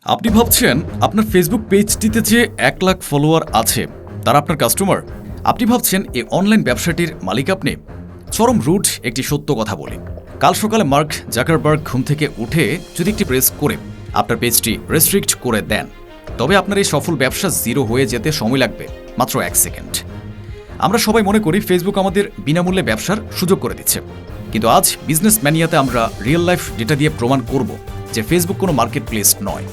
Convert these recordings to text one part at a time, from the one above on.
আপনি ভাবছেন আপনার ফেসবুক পেজটিতে যে ১ লাখ ফলোয়ার আছে তারা আপনার কাস্টমার। আপনি ভাবছেন এই অনলাইন ব্যবসাটির মালিক আপনি। চরম রুড একটি সত্য কথা বলি। কাল সকালে মার্ক জাকারবার্গ ঘুম থেকে উঠে যদি একটি প্রেস করে আপনার পেজটি রেস্ট্রিক্ট করে দেন, তবে আপনার এই সফল ব্যবসা জিরো হয়ে যেতে সময় লাগবে মাত্র ১ সেকেন্ড। আমরা সবাই মনে করি ফেসবুক আমাদের বিনামূল্যে ব্যবসার সুযোগ করে দিচ্ছে, কিন্তু আজ বিজনেস ম্যানিয়াতে আমরা রিয়েল লাইফ ডেটা দিয়ে প্রমাণ করব যে ফেসবুক কোনো মার্কেট প্লেস নয়।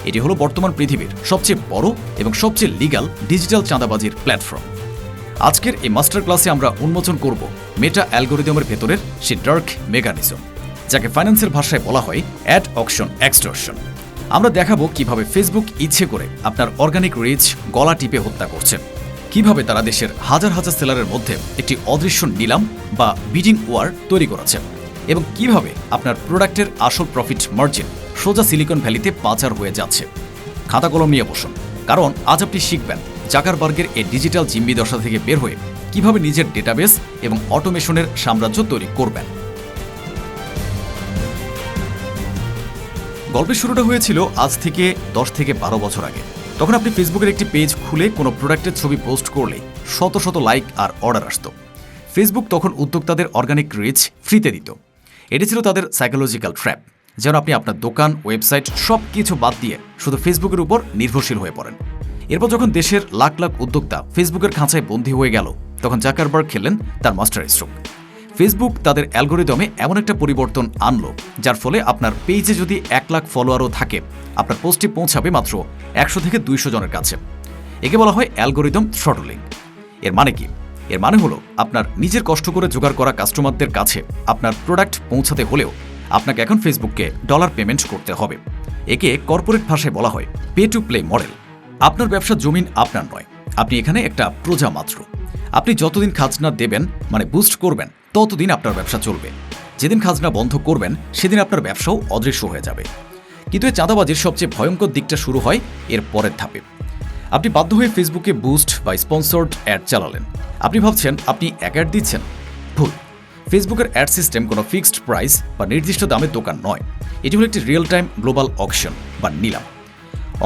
এটি হলো বর্তমান পৃথিবীর সবচেয়ে বড় এবং সবচেয়ে লিগ্যাল ডিজিটাল চাঁদাবাজির প্ল্যাটফর্ম। আজকের এই মাস্টার ক্লাসে আমরা উন্মোচন করব মেটা অ্যালগোরিদমের ভেতরের সেই ডার্ক মেকানিজম, যাকে ফাইন্যান্সের ভাষায় বলা হয় অ্যাড অকশন এক্সটর্শন। আমরা দেখাবো কিভাবে ফেসবুক ইচ্ছে করে আপনার অর্গানিক রিচ গলা টিপে হত্যা করছে, কিভাবে তারা দেশের হাজার হাজার সেলারের মধ্যে একটি অদৃশ্য নিলাম বা বিডিং ওয়ার তৈরি করেছে, এবং কিভাবে আপনার প্রোডাক্টের আসল প্রফিট মার্জিন সোজা সিলিকন ভ্যালিতে পাচার হয়ে যাচ্ছে। খাতা কলম নিয়ে বসুন, কারণ আজ আপনি শিখবেন জাকারবার্গের এই ডিজিটাল জিম্মি দশা থেকে বের হয়ে কিভাবে নিজের ডেটাবেস এবং অটোমেশনের সাম্রাজ্য তৈরি করবেন। গল্পের শুরুটা হয়েছিল আজ থেকে ১০ থেকে ১২ বছর আগে। তখন আপনি ফেসবুকের একটি পেজ খুলে কোনো প্রোডাক্টের ছবি পোস্ট করলেই শত শত লাইক আর অর্ডার আসত। ফেসবুক তখন উদ্যোক্তাদের অর্গানিক রিচ ফ্রিতে দিত। এটি ছিল তাদের সাইকোলজিক্যাল ট্র্যাপ, যেন আপনি আপনার দোকান, ওয়েবসাইট সব কিছু বাদ দিয়ে শুধু ফেসবুকের উপর নির্ভরশীল হয়ে পড়েন। এরপর যখন দেশের লাখ লাখ উদ্যোক্তা ফেসবুকের খাঁচায় বন্দী হয়ে গেল, তখন জাকারবার্গ খেললেন তার মাস্টার স্ট্রোক। ফেসবুক তাদের অ্যালগোরিদমে এমন একটা পরিবর্তন আনলো, যার ফলে আপনার পেজে যদি ১ লাখ ফলোয়ারও থাকে, আপনার পোস্টটি পৌঁছাবে মাত্র ১০০ থেকে ২০০ জনের কাছে। একে বলা হয় অ্যালগোরিদম থ্রটলিং। এর মানে কি? এর মানে হলো আপনার নিজের কষ্ট করে জোগাড় করা কাস্টমারদের কাছে আপনার প্রোডাক্ট পৌঁছাতে হলেও আপনাকে এখন ফেসবুককে ডলার পেমেন্ট করতে হবে। একে কর্পোরেট ভাষায় বলা হয় পে টু প্লে মডেল। আপনার ব্যবসার জমিন আপনার নয়, আপনি এখানে একটা প্রজা মাত্র। আপনি যতদিন খাজনা দেবেন, মানে বুস্ট করবেন, ততদিন আপনার ব্যবসা চলবে। যেদিন খাজনা বন্ধ করবেন, সেদিন আপনার ব্যবসাও অদৃশ্য হয়ে যাবে। কিন্তু এই চাঁদাবাজির সবচেয়ে ভয়ঙ্কর দিকটা শুরু হয় এর পরের ধাপে। আপনি বাধ্য হয়ে ফেসবুকে বুস্ট বা স্পন্সর্ড অ্যাড চালালেন। আপনি ভাবছেন আপনি এক অ্যাড দিচ্ছেন। ভুল। ফেসবুকের অ্যাড সিস্টেম কোনো ফিক্সড প্রাইস বা নির্দিষ্ট দামের দোকান নয়। এটি হলো একটি রিয়েল টাইম গ্লোবাল অকশন বা নিলাম।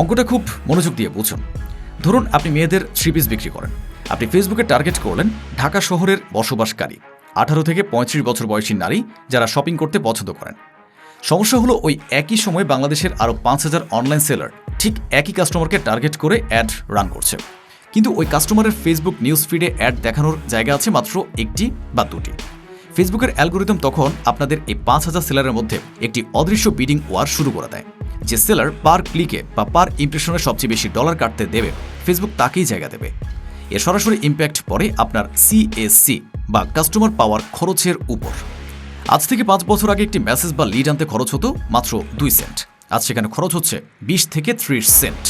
অঙ্কটা খুব মনোযোগ দিয়ে বুঝুন। ধরুন আপনি মেয়েদের 3 পিস বিক্রি করেন। আপনি ফেসবুকে টার্গেট করলেন ঢাকা শহরের বসবাসকারী 18 থেকে 35 বছর বয়সী নারী যারা শপিং করতে পছন্দ করেন। সমস্যা হলো ওই একই সময় বাংলাদেশের আরও ৫,০০০ অনলাইন সেলার ঠিক একই কাস্টমারকে টার্গেট করে অ্যাড রান করছে। কিন্তু ওই কাস্টমারের ফেসবুক নিউজ ফিডে অ্যাড দেখানোর জায়গা আছে মাত্র 1টি বা 2টি। ফেসবুকের অ্যালগোরিদম তখন আপনাদের এই ৫,০০০ সেলারের মধ্যে একটি অদৃশ্য বিডিং ওয়ার শুরু করে দেয়। যে সেলার পার ক্লিকে বা পার ইমপ্রেশনে সবচেয়ে বেশি ডলার কাটতে দেবে, ফেসবুক তাকেই জায়গা দেবে। এর সরাসরি ইম্প্যাক্ট পড়ে আপনার সিএসসি বা কাস্টমার পাওয়ার খরচের উপর। আজ থেকে ৫ বছর আগে একটি মেসেজ বা লিড আনতে খরচ হতো মাত্র 2 সেন্ট। আজ সেখানে খরচ হচ্ছে 20 থেকে 30 সেন্ট।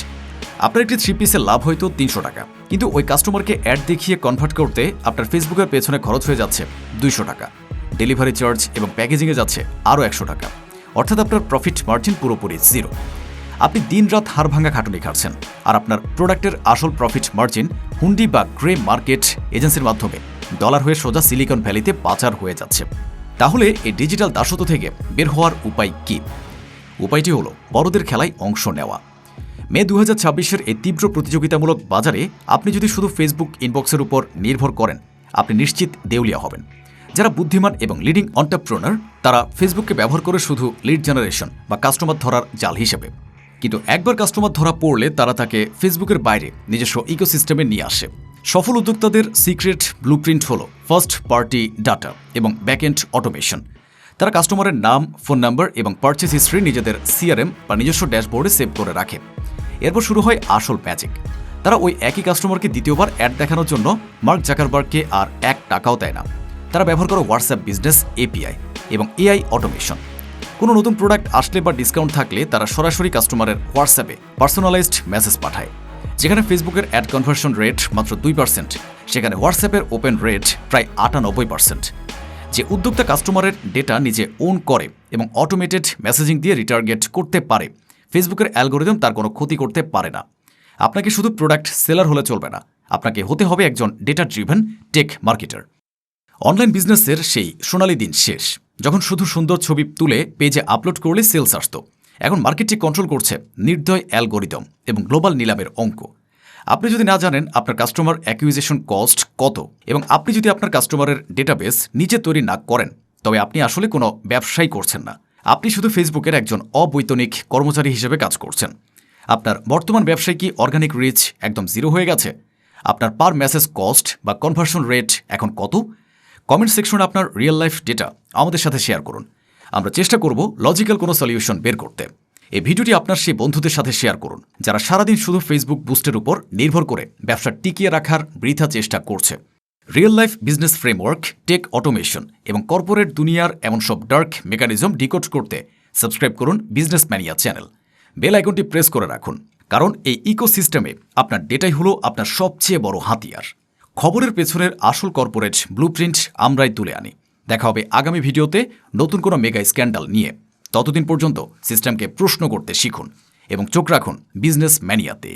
আপনার একটি 3 পিসের লাভ হয়তো ৩০০ টাকা, কিন্তু ওই কাস্টমারকে অ্যাড দেখিয়ে কনভার্ট করতে আপনার ফেসবুকের পেছনে খরচ হয়ে যাচ্ছে 200 টাকা। ডেলিভারি চার্জ এবং প্যাকেজিংয়ে যাচ্ছে আরও 100 টাকা। অর্থাৎ আপনার প্রফিট মার্জিন পুরোপুরি জিরো। আপনি দিনরাত হাড় ভাঙা খাটুনি খাচ্ছেন, আর আপনার প্রোডাক্টের আসল প্রফিট মার্জিন হুন্ডি বা গ্রে মার্কেট এজেন্সির মাধ্যমে ডলার হয়ে সোজা সিলিকন ভ্যালিতে পাচার হয়ে যাচ্ছে। তাহলে এই ডিজিটাল দাসত্ব থেকে বের হওয়ার উপায় কি? উপায়টি হলো বড়দের খেলায় অংশ নেওয়া। মে ২০২৬-এর এই তীব্র প্রতিযোগিতামূলক বাজারে আপনি যদি শুধু ফেসবুক ইনবক্সের উপর নির্ভর করেন, আপনি নিশ্চিত দেউলিয়া হবেন। যারা বুদ্ধিমান এবং লিডিং অন্টারপ্রেনার, তারা ফেসবুককে ব্যবহার করে শুধু লিড জেনারেশন বা কাস্টমার ধরার জাল হিসেবে। কিন্তু একবার কাস্টমার ধরা পড়লে তারা তাকে ফেসবুকের বাইরে নিজস্ব ইকোসিস্টেমে নিয়ে আসে। সফল উদ্যোক্তাদের সিক্রেট ব্লুপ্রিন্ট হলো ফার্স্ট পার্টি ডাটা এবং ব্যাকএন্ড অটোমেশন। তারা কাস্টমারের নাম, ফোন নাম্বার এবং পারচেস হিস্ট্রি নিজেদের সিআরএম বা নিজস্ব ড্যাশবোর্ডে সেভ করে রাখে। এরপর শুরু হয় আসল ম্যাজিক। তারা ওই একই কাস্টমারকে দ্বিতীয়বার অ্যাড দেখানোর জন্য মার্ক জাকারবার্গকে আর 1 টাকাও দেয় না। তারা ব্যবহার করে হোয়াটসঅ্যাপ বিজনেস এপিআই এবং এআই অটোমেশন। কোনো নতুন প্রোডাক্ট আসলে বা ডিসকাউন্ট থাকলে তারা সরাসরি কাস্টমারের হোয়াটসঅ্যাপে পার্সোনালাইজড মেসেজ পাঠায়। যেখানে ফেসবুকের অ্যাড কনভার্সন রেট মাত্র 2%, সেখানে হোয়াটসঅ্যাপের ওপেন রেট প্রায় 98%। যে উদ্যোক্তা কাস্টমারের ডেটা নিজে ওন করে এবং অটোমেটেড মেসেজিং দিয়ে রিটার্গেট করতে পারে, ফেসবুকের অ্যালগোরিদম তার কোনো ক্ষতি করতে পারে না। আপনাকে শুধু প্রোডাক্ট সেলার হলে চলবে না, আপনাকে হতে হবে একজন data driven tech marketer. Online বিজনেসের সেই সোনালি দিন শেষ, যখন শুধু সুন্দর ছবি তুলে পেজে আপলোড করলে সেলস আসত। এখন মার্কেটটি কন্ট্রোল করছে নির্দয় অ্যালগোরিদম এবং গ্লোবাল নিলামের অঙ্ক। আপনি যদি না জানেন আপনার কাস্টমার অ্যাকুইজিশন কস্ট কত এবং আপনি যদি আপনার কাস্টমারের ডেটাবেস নিজে তৈরি না করেন, তবে আপনি আসলে কোনো ব্যবসাই করছেন না। আপনি শুধু ফেসবুকের একজন অবৈতনিক কর্মচারী হিসেবে কাজ করছেন। আপনার বর্তমান ব্যবসায় কি অর্গানিক রিচ একদম জিরো হয়ে গেছে? আপনার পার মেসেজ কস্ট বা কনভার্সন রেট এখন কত? কমেন্ট সেকশনে আপনার রিয়েল লাইফ ডেটা আমাদের সাথে শেয়ার করুন। আমরা চেষ্টা করব লজিক্যাল কোনো সলিউশন বের করতে। এই ভিডিওটি আপনার সেই বন্ধুদের সাথে শেয়ার করুন যারা সারাদিন শুধু ফেসবুক বুস্টের উপর নির্ভর করে ব্যবসা টিকিয়ে রাখার বৃথা চেষ্টা করছে। Real life business framework, tech automation এবং কর্পোরেট দুনিয়ার এমন সব ডার্ক মেকানিজম ডিকোড করতে সাবস্ক্রাইব করুন বিজনেস ম্যানিয়া চ্যানেল। বেল আইকনটি প্রেস করে রাখুন, কারণ এই ইকোসিস্টেমে আপনার ডেটাই হলো আপনার সবচেয়ে বড় হাতিয়ার। খবরের পেছনের আসল কর্পোরেট ব্লুপ্রিন্ট আমরাই তুলে আনি। দেখা হবে আগামী ভিডিওতে নতুন কোনো মেগা স্ক্যান্ডাল নিয়ে। ততদিন পর্যন্ত সিস্টেমকে প্রশ্ন করতে শিখুন এবং চোখ রাখুন বিজনেস ম্যানিয়াতে।